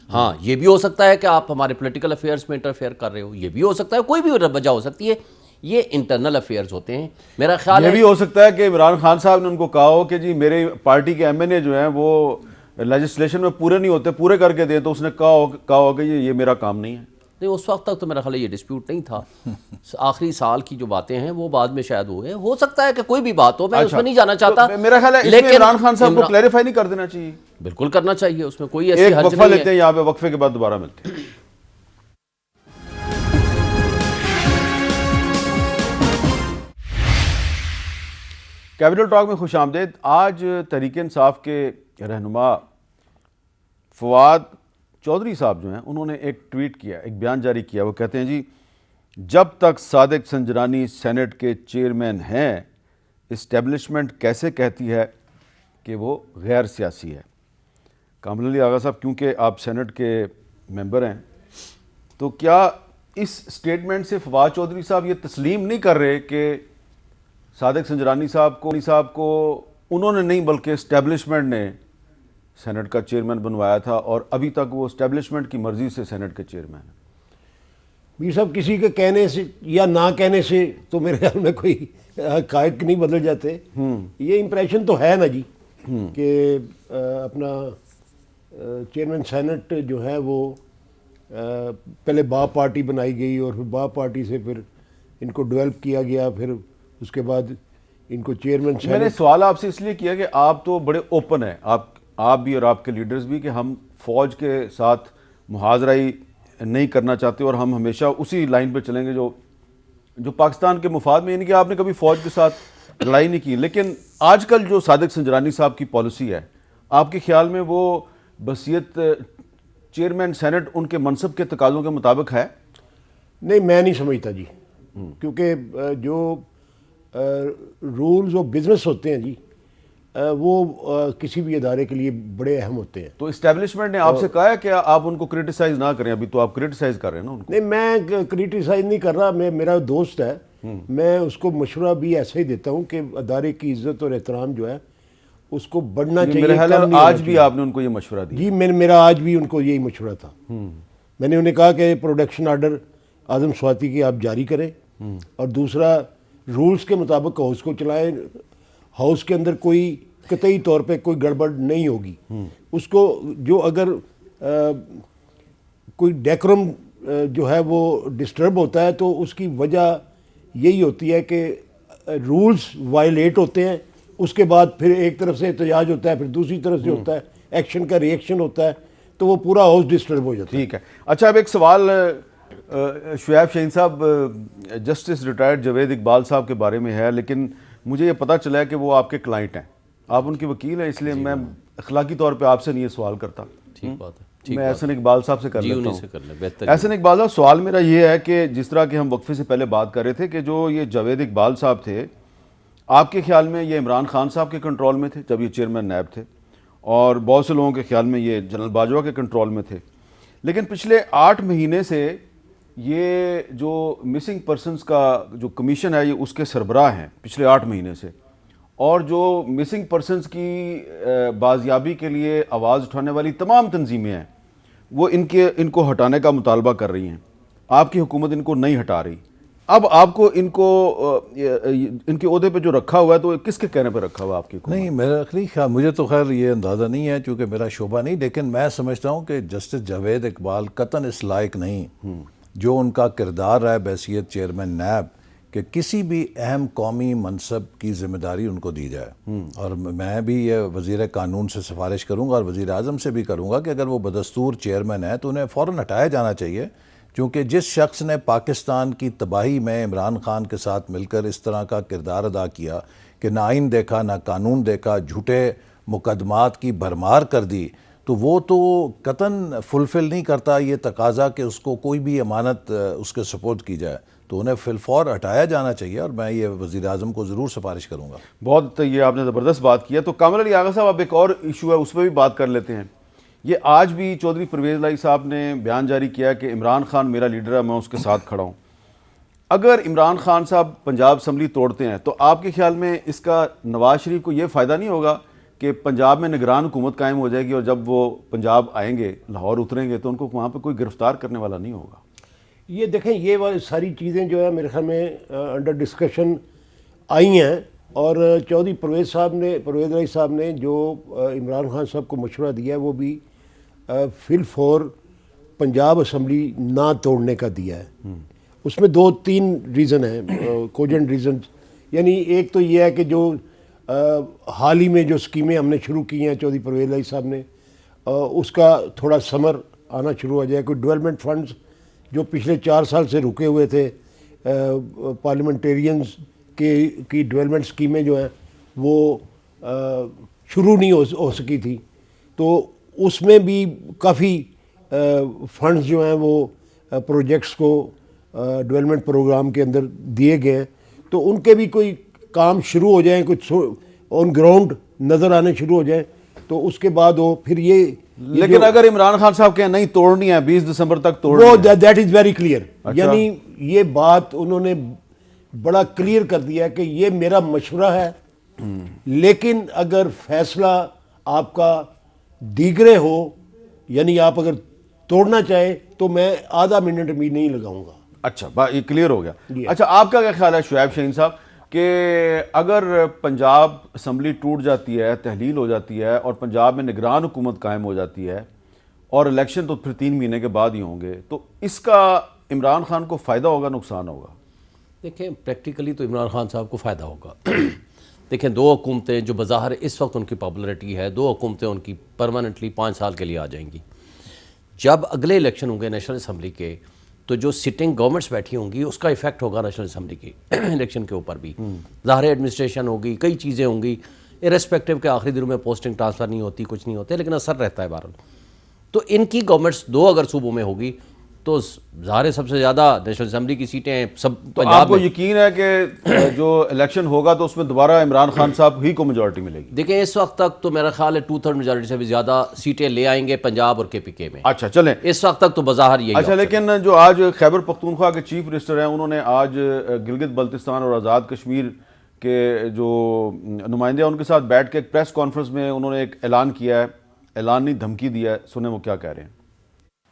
ہاں، یہ بھی ہو سکتا ہے کہ آپ ہمارے پولیٹیکل افیئرس میں انٹرفیئر کر رہے ہو، یہ بھی ہو سکتا ہے، کوئی بھی وجہ ہو سکتی ہے، یہ انٹرنل افیئرز ہوتے ہیں۔ میرا خیال یہ ہے بھی ہو سکتا ہے کہ عمران خان صاحب نے ان کو کہا ہو کہ جی میرے پارٹی کے ایم این اے جو ہیں وہ لیجسلیشن میں پورے نہیں ہوتے، پورے کر کے دیں، تو اس نے کہا ہو کہ یہ میرا کام نہیں ہے۔ نہیں اس وقت تک تو میرا خیال ہے یہ ڈسپیوٹ نہیں تھا. آخری سال کی جو باتیں ہیں وہ بعد میں شاید ہوئے, ہو سکتا ہے کہ کوئی بھی بات ہو, میں اس میں نہیں جانا چاہتا. میرا خیال ہے اس میں عمران خان صاحب کو کلیریفائی نہیں کر دینا چاہیے. بالکل کرنا چاہیے, اس میں کوئی ایسی ایک حرج وقفہ نہیں لیتے ہیں یہاں پہ, وقفے کے بعد دوبارہ ملتے ہیں. کیپٹل ٹاک میں خوش آمدید. آج تحریک انصاف کے رہنما فواد چودھری صاحب جو ہیں انہوں نے ایک ٹویٹ کیا, ایک بیان جاری کیا. وہ کہتے ہیں جی جب تک صادق سنجرانی سینٹ کے چیئرمین ہیں اسٹیبلشمنٹ کیسے کہتی ہے کہ وہ غیر سیاسی ہے. کامل علی آغا صاحب, کیونکہ آپ سینٹ کے ممبر ہیں, تو کیا اس سٹیٹمنٹ سے فواد چودھری صاحب یہ تسلیم نہیں کر رہے کہ صادق سنجرانی صاحب کو انہوں نے نہیں بلکہ اسٹیبلشمنٹ نے سینٹ کا چیئرمین بنوایا تھا, اور ابھی تک وہ اسٹیبلشمنٹ کی مرضی سے سینٹ کے چیئرمین ہیں؟ میر صاحب کسی کے کہنے سے یا نہ کہنے سے تو میرے خیال میں کوئی حقائق نہیں بدل جاتے. یہ امپریشن تو ہے نا جی کہ اپنا چیئرمین سینٹ جو ہے وہ پہلے با پارٹی بنائی گئی اور پھر با پارٹی سے پھر ان کو ڈیولپ کیا گیا, پھر اس کے بعد ان کو چیئرمین میں نے سوال آپ سے اس لیے کیا کہ آپ تو بڑے اوپن ہیں, آپ بھی اور آپ کے لیڈرز بھی, کہ ہم فوج کے ساتھ محاذرائی نہیں کرنا چاہتے اور ہم ہمیشہ اسی لائن پہ چلیں گے جو پاکستان کے مفاد میں, یعنی کہ آپ نے کبھی فوج کے ساتھ لڑائی نہیں کی. لیکن آج کل جو صادق سنجرانی صاحب کی پالیسی ہے, آپ کے خیال میں وہ بصیت چیئرمین سینٹ ان کے منصب کے تقاضوں کے مطابق ہے؟ نہیں, میں نہیں سمجھتا جی, کیونکہ جو رولز آف بزنس ہوتے ہیں جی وہ کسی بھی ادارے کے لیے بڑے اہم ہوتے ہیں. تو اسٹیبلشمنٹ نے آپ سے کہا ہے کہ آپ ان کو کریٹیسائز نہ کریں؟ ابھی تو آپ کریٹیسائز کر رہے ہیں نا ان کو. نہیں, میں کریٹیسائز نہیں کر رہا, میرا دوست ہے, میں اس کو مشورہ بھی ایسا ہی دیتا ہوں کہ ادارے کی عزت اور احترام جو ہے اس کو بڑھنا چاہیے. میرے خیال ہے آج بھی آپ نے ان کو یہ مشورہ دیا؟ جی میرا آج بھی ان کو یہی مشورہ تھا. میں نے انہیں کہا کہ پروڈکشن آرڈر اعظم سواتی کی آپ جاری کریں, اور دوسرا رولز کے مطابق ہاؤس کو چلائیں. ہاؤس کے اندر کوئی قطعی طور پہ کوئی گڑبڑ نہیں ہوگی. اس کو جو اگر کوئی ڈیکورم جو ہے وہ ڈسٹرب ہوتا ہے تو اس کی وجہ یہی ہوتی ہے کہ رولز وائلیٹ ہوتے ہیں, اس کے بعد پھر ایک طرف سے احتجاج ہوتا ہے, پھر دوسری طرف سے ہوتا ہے, ایکشن کا ری ایکشن ہوتا ہے, تو وہ پورا ہاؤس ڈسٹرب ہو جاتا ہے. ٹھیک ہے. اچھا, اب ایک سوال شعیب شاہین صاحب, جسٹس ریٹائرڈ جاوید اقبال صاحب کے بارے میں ہے, لیکن مجھے یہ پتہ چلا ہے کہ وہ آپ کے کلائنٹ ہیں, آپ ان کے وکیل ہیں, اس لیے میں اخلاقی طور پہ آپ سے نہیں یہ سوال کرتا. ٹھیک بات ہے, میں احسن اقبال صاحب سے کر لیتا انہیں سے کر لیں, بہتر. احسن اقبال صاحب, سوال میرا یہ ہے کہ جس طرح کہ ہم وقفے سے پہلے بات کر رہے تھے کہ جو یہ جاوید اقبال صاحب تھے, آپ کے خیال میں یہ عمران خان صاحب کے کنٹرول میں تھے جب یہ چیئرمین نیب تھے, اور بہت سے لوگوں کے خیال میں یہ جنرل باجوہ کے کنٹرول میں تھے, لیکن پچھلے 8 مہینے سے یہ جو مسنگ پرسنز کا جو کمیشن ہے یہ اس کے سربراہ ہیں پچھلے 8 مہینے سے, اور جو مسنگ پرسنز کی بازیابی کے لیے آواز اٹھانے والی تمام تنظیمیں ہیں وہ ان کو ہٹانے کا مطالبہ کر رہی ہیں. آپ کی حکومت ان کو نہیں ہٹا رہی. اب آپ کو ان کے عہدے پہ جو رکھا ہوا ہے تو کس کے کہنے پہ رکھا ہوا آپ کی حکومت؟ نہیں, میرا خیال مجھے تو خیر یہ اندازہ نہیں ہے چونکہ میرا شعبہ نہیں, لیکن میں سمجھتا ہوں کہ جسٹس جاوید اقبال قطعاً اس لائق نہیں جو ان کا کردار ہے بحیثیت چیئرمین نیب کہ کسی بھی اہم قومی منصب کی ذمہ داری ان کو دی جائے. اور میں بھی یہ وزیر قانون سے سفارش کروں گا اور وزیر اعظم سے بھی کروں گا کہ اگر وہ بدستور چیئرمین ہے تو انہیں فوراً ہٹایا جانا چاہیے, کیونکہ جس شخص نے پاکستان کی تباہی میں عمران خان کے ساتھ مل کر اس طرح کا کردار ادا کیا کہ نہ آئین دیکھا نہ قانون دیکھا, جھوٹے مقدمات کی بھرمار کر دی, تو وہ تو قطعاً فلفل نہیں کرتا یہ تقاضا کہ اس کو کوئی بھی امانت اس کے سپورٹ کی جائے, تو انہیں فی الفور ہٹایا جانا چاہیے, اور میں یہ وزیر اعظم کو ضرور سفارش کروں گا. بہت یہ آپ نے زبردست بات کیا. تو کامل علی آغا صاحب, اب ایک اور ایشو ہے اس پہ بھی بات کر لیتے ہیں. یہ آج بھی چودھری پرویز الہی صاحب نے بیان جاری کیا کہ عمران خان میرا لیڈر ہے, میں اس کے ساتھ کھڑا ہوں. اگر عمران خان صاحب پنجاب اسمبلی توڑتے ہیں تو آپ کے خیال میں اس کا نواز شریف کو یہ فائدہ نہیں ہوگا کہ پنجاب میں نگران حکومت قائم ہو جائے گی, اور جب وہ پنجاب آئیں گے, لاہور اتریں گے, تو ان کو وہاں پہ کوئی گرفتار کرنے والا نہیں ہوگا؟ یہ دیکھیں, یہ والی ساری چیزیں جو ہے میرے خیال میں انڈر ڈسکشن آئی ہیں, اور چودھری پرویز الہی صاحب نے جو عمران خان صاحب کو مشورہ دیا ہے وہ بھی فی الفور پنجاب اسمبلی نہ توڑنے کا دیا ہے. اس میں 2-3 ریزن ہیں, کوجنٹ ریزنز. یعنی ایک تو یہ ہے کہ جو حال ہی میں جو اسکیمیں ہم نے شروع کی ہیں چودھری پرویز الہی صاحب نے, اس کا تھوڑا ثمر آنا شروع ہو جائے. کوئی ڈیولپمنٹ فنڈز جو پچھلے 4 سال سے رکے ہوئے تھے, پارلیمنٹیرینز کی ڈیولپمنٹ اسکیمیں جو ہیں وہ شروع نہیں ہو سکی تھی, تو اس میں بھی کافی فنڈز جو ہیں وہ پروجیکٹس کو ڈیولپمنٹ پروگرام کے اندر دیے گئے ہیں. تو ان کے بھی کوئی کام شروع ہو جائیں, کچھ آن گراؤنڈ نظر آنے شروع ہو جائیں, تو اس کے بعد وہ پھر یہ لیکن اگر عمران خان صاحب کہیں نہیں توڑنی ہے 20 دسمبر تک توڑنی وہ ہے, دیٹ از ویری کلیئر. یعنی یہ بات انہوں نے بڑا کلیئر کر دیا ہے کہ یہ میرا مشورہ ہے, لیکن اگر فیصلہ آپ کا دیگرے ہو, یعنی آپ اگر توڑنا چاہیں تو میں آدھا منٹ بھی نہیں لگاؤں گا. اچھا یہ کلیئر ہو گیا. اچھا آپ کا کیا خیال ہے شعیب شاہین صاحب کہ اگر پنجاب اسمبلی ٹوٹ جاتی ہے, تحلیل ہو جاتی ہے اور پنجاب میں نگران حکومت قائم ہو جاتی ہے اور الیکشن تو پھر 3 مہینے کے بعد ہی ہوں گے, تو اس کا عمران خان کو فائدہ ہوگا نقصان ہوگا؟ دیکھیں پریکٹیکلی تو عمران خان صاحب کو فائدہ ہوگا. دیکھیں 2 حکومتیں جو بظاہر اس وقت ان کی پاپولرٹی ہے, 2 حکومتیں ان کی پرماننٹلی 5 سال کے لیے آ جائیں گی. جب اگلے الیکشن ہوں گے نیشنل اسمبلی کے, تو جو سٹنگ گورنمنٹس بیٹھی ہوں گی اس کا ایفیکٹ ہوگا نیشنل اسمبلی کے الیکشن کے اوپر بھی. ظاہر ایڈمنسٹریشن ہوگی, کئی چیزیں ہوں گی, ارسپیکٹیو کہ آخری دنوں میں پوسٹنگ ٹرانسفر نہیں ہوتی, کچھ نہیں ہوتے, لیکن اثر رہتا ہے بہرحال. تو ان کی گورنمنٹس 2 اگر صوبوں میں ہوگی تو ظاہر سب سے زیادہ نیشنل اسمبلی کی سیٹیں سب پنجاب. آپ کو یقین ہے کہ جو الیکشن ہوگا تو اس میں دوبارہ عمران خان صاحب ہی کو میجورٹی ملے گی؟ دیکھیں اس وقت تک تو میرا خیال ہے 2/3 میجورٹی سے بھی زیادہ سیٹیں لے آئیں گے پنجاب اور KPK میں. اچھا چلیں, اس وقت تک تو بظاہر یہی. اچھا لیکن جو آج خیبر پختونخوا کے چیف منسٹر ہیں, انہوں نے آج گلگت بلتستان اور آزاد کشمیر کے جو نمائندے ہیں ان کے ساتھ بیٹھ کے ایک پریس کانفرنس میں انہوں نے ایک اعلان کیا ہے, اعلان نہیں دھمکی دیا ہے. سنیں وہ کیا کہہ رہے ہیں.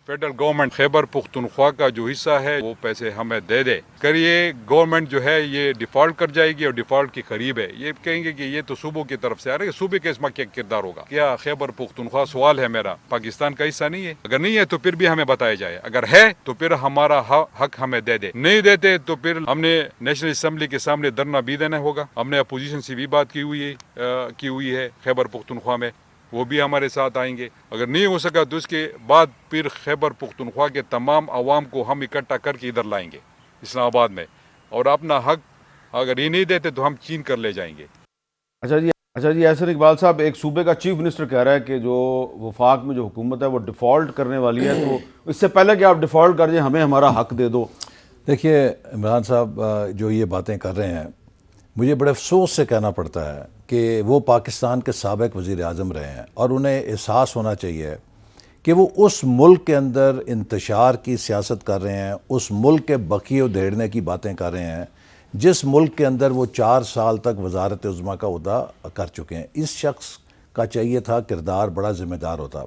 فیڈرل گورنمنٹ خیبر پختونخوا کا جو حصہ ہے وہ پیسے ہمیں دے دے. اگر یہ گورنمنٹ جو ہے یہ ڈیفالٹ کر جائے گی اور ڈیفالٹ کی قریب ہے, یہ کہیں گے کہ یہ تو صوبوں کی طرف سے آ رہا ہے, صوبے کے اس میں کیا کردار ہوگا؟ کیا خیبر پختونخوا سوال ہے میرا پاکستان کا حصہ نہیں ہے؟ اگر نہیں ہے تو پھر بھی ہمیں بتایا جائے, اگر ہے تو پھر ہمارا حق ہمیں دے دے, نہیں دیتے تو پھر ہم نے نیشنل اسمبلی کے سامنے دھرنا بھی دینا ہوگا. ہم نے اپوزیشن سے بھی بات کی ہوئی ہے خیبر پختونخوا میں, وہ بھی ہمارے ساتھ آئیں گے. اگر نہیں ہو سکا تو اس کے بعد پھر خیبر پختونخوا کے تمام عوام کو ہم اکٹھا کر کے ادھر لائیں گے اسلام آباد میں, اور اپنا حق اگر یہ نہیں دیتے تو ہم چھین کر لے جائیں گے. اچھا جی احسن اقبال صاحب, ایک صوبے کا چیف منسٹر کہہ رہا ہے کہ جو وفاق میں جو حکومت ہے وہ ڈیفالٹ کرنے والی ہے, تو اس سے پہلے کہ آپ ڈیفالٹ کر جائیں ہمیں ہمارا حق دے دو. دیکھیے عمران صاحب جو یہ باتیں کر رہے ہیں, مجھے بڑے افسوس سے کہنا پڑتا ہے کہ وہ پاکستان کے سابق وزیر اعظم رہے ہیں, اور انہیں احساس ہونا چاہیے کہ وہ اس ملک کے اندر انتشار کی سیاست کر رہے ہیں, اس ملک کے بقی و دھیڑنے کی باتیں کر رہے ہیں جس ملک کے اندر وہ 4 سال تک وزارت عظمیٰ کا عہدہ کر چکے ہیں. اس شخص کا چاہیے تھا کردار بڑا ذمہ دار ہوتا.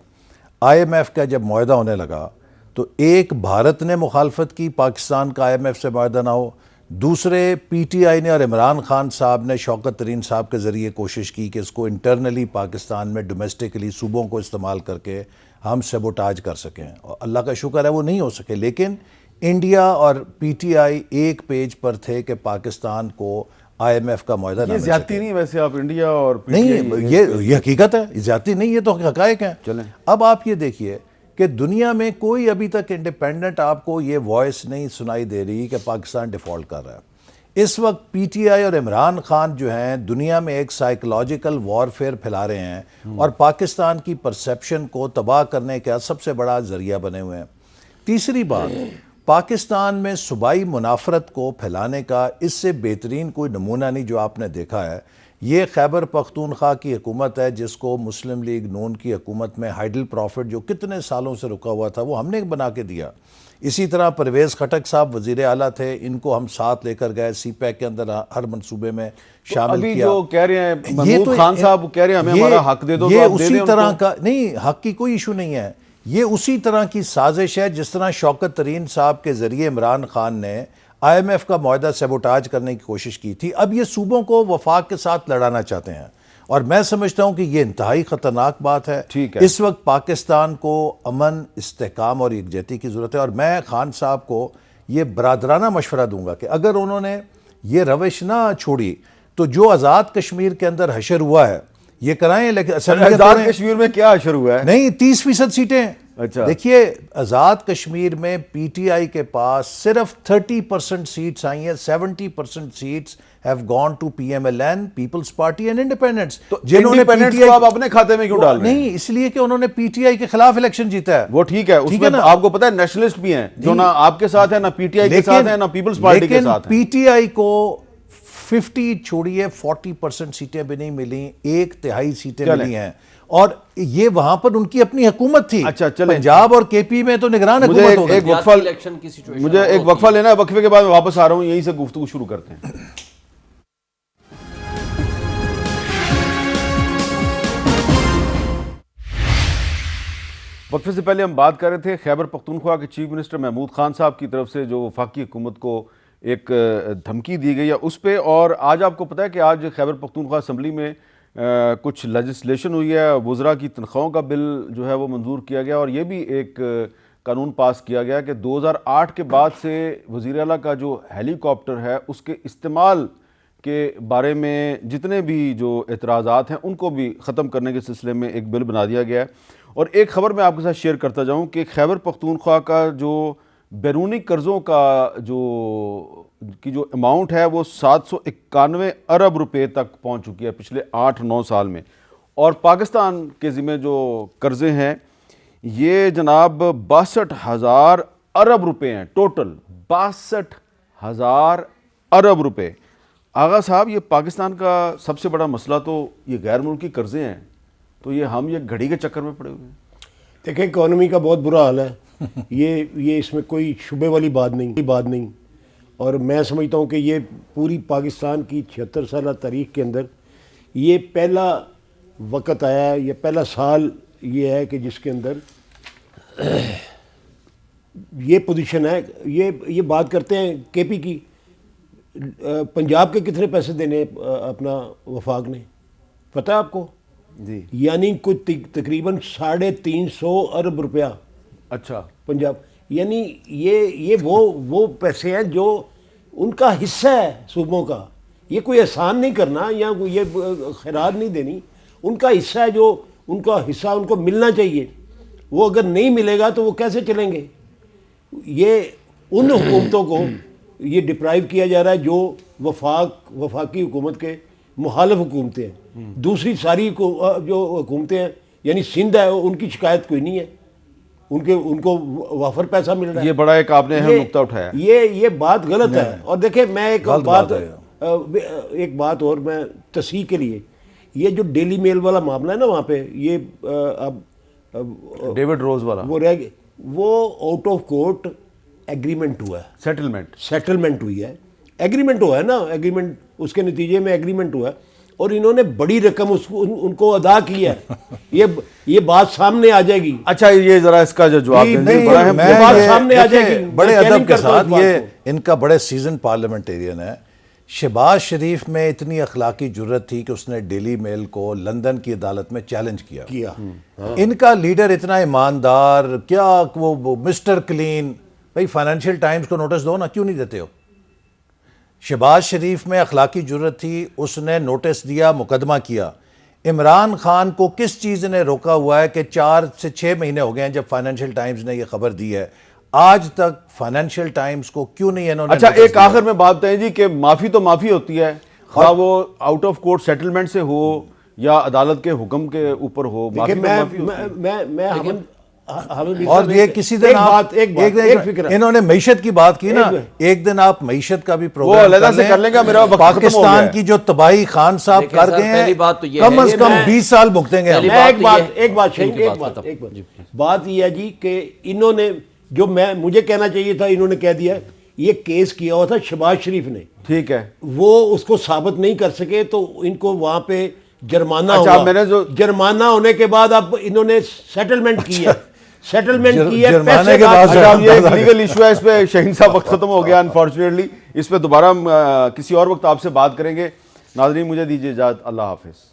IMF کا جب معاہدہ ہونے لگا تو ایک بھارت نے مخالفت کی پاکستان کا IMF سے معاہدہ نہ ہو, دوسرے PTI نے اور عمران خان صاحب نے شوکت ترین صاحب کے ذریعے کوشش کی کہ اس کو انٹرنلی پاکستان میں ڈومیسٹکلی صوبوں کو استعمال کر کے ہم سیبوٹاج کر سکیں, اور اللہ کا شکر ہے وہ نہیں ہو سکے. لیکن انڈیا اور PTI ایک پیج پر تھے کہ پاکستان کو IMF کا معاہدہ نہ یہ مل زیادتی سکے. نہیں ویسے آپ انڈیا اور نہیں, یہ حقیقت ہے, زیادتی نہیں, یہ تو حقائق ہیں. چلیں اب آپ یہ دیکھیے کہ دنیا میں کوئی ابھی تک انڈیپینڈنٹ آپ کو یہ وائس نہیں سنائی دے رہی کہ پاکستان ڈیفالٹ کر رہا ہے. اس وقت PTI اور عمران خان جو ہیں دنیا میں ایک سائیکولوجیکل وارفیئر پھیلا رہے ہیں اور پاکستان کی پرسیپشن کو تباہ کرنے کا سب سے بڑا ذریعہ بنے ہوئے ہیں. تیسری بات, پاکستان میں صوبائی منافرت کو پھیلانے کا اس سے بہترین کوئی نمونہ نہیں جو آپ نے دیکھا ہے. یہ خیبر پختونخوا کی حکومت ہے جس کو مسلم لیگ نون کی حکومت میں ہائیڈل پروفٹ جو کتنے سالوں سے رکا ہوا تھا وہ ہم نے بنا کے دیا. اسی طرح پرویز خٹک صاحب وزیر اعلیٰ تھے, ان کو ہم ساتھ لے کر گئے, CPEC کے اندر ہر منصوبے میں شامل ابھی کیا. جو کہہ رہے ہیں محمود خان صاحب کہہ رہے ہیں ہمیں ہمارا حق دے دو, یہ تو آپ دے اسی دیں طرح ان کو. کا نہیں, حق کی کوئی ایشو نہیں ہے, یہ اسی طرح کی سازش ہے جس طرح شوکت ترین صاحب کے ذریعے عمران خان نے IMF کا معاہدہ سیبوٹاج کرنے کی کوشش کی تھی. اب یہ صوبوں کو وفاق کے ساتھ لڑانا چاہتے ہیں. اور میں سمجھتا ہوں کہ یہ انتہائی خطرناک بات ہے. ٹھیک ہے. اس وقت پاکستان کو امن، استحکام اور یکجہتی کی ضرورت ہے، اور میں خان صاحب کو یہ برادرانہ مشورہ دوں گا کہ اگر انہوں نے یہ روش نہ چھوڑی تو جو آزاد کشمیر کے اندر حشر ہوا ہے یہ کرائیں، لیکن آزاد کشمیر میں کیا حشر ہوا ہے؟ نہیں، 30% سیٹیں. اچھا دیکھیے آزاد کشمیر میں پی ٹی آئی کے پاس صرف 30% سیٹس آئی ہیں. 70% seats have gone to P M L N, Peoples Party and independents. جنہوں نے PTI کو آپ اپنے کھاتے میں کیوں ڈال رہے ہیں؟ نہیں، اس لیے کہ انہوں نے پی ٹی آئی کے خلاف الیکشن جیتا ہے. وہ ٹھیک ہے، اس میں آپ کو پتا ہے نیشنلسٹ بھی ہیں جو نہ آپ کے ساتھ ہیں، نہ PTI کے ساتھ ہیں، نہ پیپلز پارٹی کے ساتھ ہیں. پی ٹی آئی کو 50 چھوڑیے 40% سیٹیں بھی نہیں ملی، 1/3 سیٹیں ملی ہیں، اور یہ وہاں پر ان کی اپنی حکومت تھی. اچھا چلیں، پنجاب اور کے پی میں تو نگران حکومت ہو گئی. مجھے ایک وقفہ لینا ہے، وقفے کے بعد میں واپس آ رہا ہوں، یہیں سے گفتگو شروع کرتے ہیں. وقفے سے پہلے ہم بات کر رہے تھے خیبر پختونخوا کے چیف منسٹر محمود خان صاحب کی طرف سے جو وفاقی حکومت کو ایک دھمکی دی گئی ہے اس پہ، اور آج آپ کو پتہ ہے کہ آج خیبر پختونخوا اسمبلی میں کچھ لیجسلیشن ہوئی ہے. وزراء کی تنخواہوں کا بل جو ہے وہ منظور کیا گیا، اور یہ بھی ایک قانون پاس کیا گیا کہ 2008 کے بعد سے وزیر اعلیٰ کا جو ہیلی کاپٹر ہے اس کے استعمال کے بارے میں جتنے بھی جو اعتراضات ہیں ان کو بھی ختم کرنے کے سلسلے میں ایک بل بنا دیا گیا ہے. اور ایک خبر میں آپ کے ساتھ شیئر کرتا جاؤں کہ خیبر پختونخوا کا جو بیرونی قرضوں کا جو اماؤنٹ ہے وہ 791 ارب روپے تک پہنچ چکی ہے پچھلے 8-9 سال میں، اور پاکستان کے ذمہ جو قرضے ہیں یہ جناب 62,000 ارب روپے ہیں. ٹوٹل 62,000 ارب روپے. آغا صاحب، یہ پاکستان کا سب سے بڑا مسئلہ تو یہ غیر ملکی قرضے ہیں، تو یہ ہم یہ گھڑی کے چکر میں پڑے ہوئے ہیں. دیکھیں اکانومی کا بہت برا حال ہے، یہ اس میں کوئی شبے والی بات نہیں، اور میں سمجھتا ہوں کہ یہ پوری پاکستان کی 76 سالہ تاریخ کے اندر یہ پہلا وقت آیا ہے، یہ پہلا سال یہ ہے کہ جس کے اندر یہ پوزیشن ہے. یہ بات کرتے ہیں کے پی کی، پنجاب کے کتنے پیسے دینے اپنا وفاق نے پتہ ہے آپ کو؟ جی، یعنی کچھ تقریباً 350 ارب روپیہ. اچھا، پنجاب یعنی یہ وہ پیسے ہیں جو ان کا حصہ ہے صوبوں کا. یہ کوئی احسان نہیں کرنا یا یہ خیرات نہیں دینی، ان کا حصہ ہے، جو ان کا حصہ ان کو ملنا چاہیے. وہ اگر نہیں ملے گا تو وہ کیسے چلیں گے؟ یہ ان حکومتوں کو یہ ڈپرائیو کیا جا رہا ہے جو وفاقی حکومت کے مخالف حکومتیں ہیں. دوسری ساری جو حکومتیں ہیں یعنی سندھ ہے ان کی شکایت کوئی نہیں ہے، ان کو وافر پیسہ مل رہا ہے. یہ بڑا ایک آپ نے اہم نقطہ اٹھایا. یہ بات غلط ہے. اور دیکھیں میں ایک بات اور میں تصحیح کے لیے، یہ جو ڈیلی میل والا معاملہ ہے نا وہاں پہ، یہ اب ڈیوڈ روز والا وہ رہ گئے، وہ آؤٹ آف کورٹ ایگریمنٹ ہوا ہے، سیٹلمنٹ ہوئی ہے، ایگریمنٹ ہوا ہے نا، ایگریمنٹ اس کے نتیجے میں ایگریمنٹ ہوا ہے، اور انہوں نے بڑی رقم ان کو ادا کی ہے. یہ بات سامنے آ جائے گی. اچھا، یہ ذرا اس کا جو جواب دیں، یہ بات سامنے آ جائے گی. بڑے ادب کے ساتھ، یہ ان کا بڑے سیزن پارلیمنٹیرین ہے. شہباز شریف میں اتنی اخلاقی جرت تھی کہ اس نے ڈیلی میل کو لندن کی عدالت میں چیلنج کیا. ان کا لیڈر اتنا ایماندار، کیا وہ مسٹر کلین. بھائی فائنینشیل ٹائمز کو نوٹس دو نا، کیوں نہیں دیتے ہو؟ شہباز شریف میں اخلاقی جرت تھی، اس نے نوٹس دیا، مقدمہ کیا. عمران خان کو کس چیز نے روکا ہوا ہے کہ 4 سے 6 مہینے ہو گئے ہیں جب فائنینشیل ٹائمز نے یہ خبر دی ہے، آج تک فائنینشیل ٹائمز کو کیوں نہیں انہوں نے؟ اچھا، ایک آخر میں بات بتائیں جی کہ معافی تو معافی ہوتی ہے، خواہ وہ آؤٹ آف کورٹ سیٹلمنٹ سے ہو یا عدالت کے حکم کے اوپر ہو، معافی تو معافی ہوتی ہے. اور یہ کسی دن انہوں نے معیشت کی بات کی نا، ایک دن آپ معیشت کا بھی پروگرام کر لیں گا. میرا پاکستان کی جو تباہی خان صاحب کر گئے ہیں، کم از کم 20 سال بھگتیں گے. بات یہ ہے جی کہ انہوں نے جو مجھے کہنا چاہیے تھا انہوں نے کہہ دیا. یہ کیس کیا ہوا تھا شہباز شریف نے، ٹھیک ہے، وہ اس کو ثابت نہیں کر سکے تو ان کو وہاں پہ جرمانہ ہوا. جرمانہ ہونے کے بعد اب انہوں نے سیٹلمنٹ کی ہے. جرمانے کے بعد یہ لیگل ایشو ہے، اس پہ شہین صاحب وقت ختم ہو گیا انفارچونیٹلی. اس پہ دوبارہ کسی اور وقت آپ سے بات کریں گے. ناظرین مجھے دیجیے اجازت، اللہ حافظ.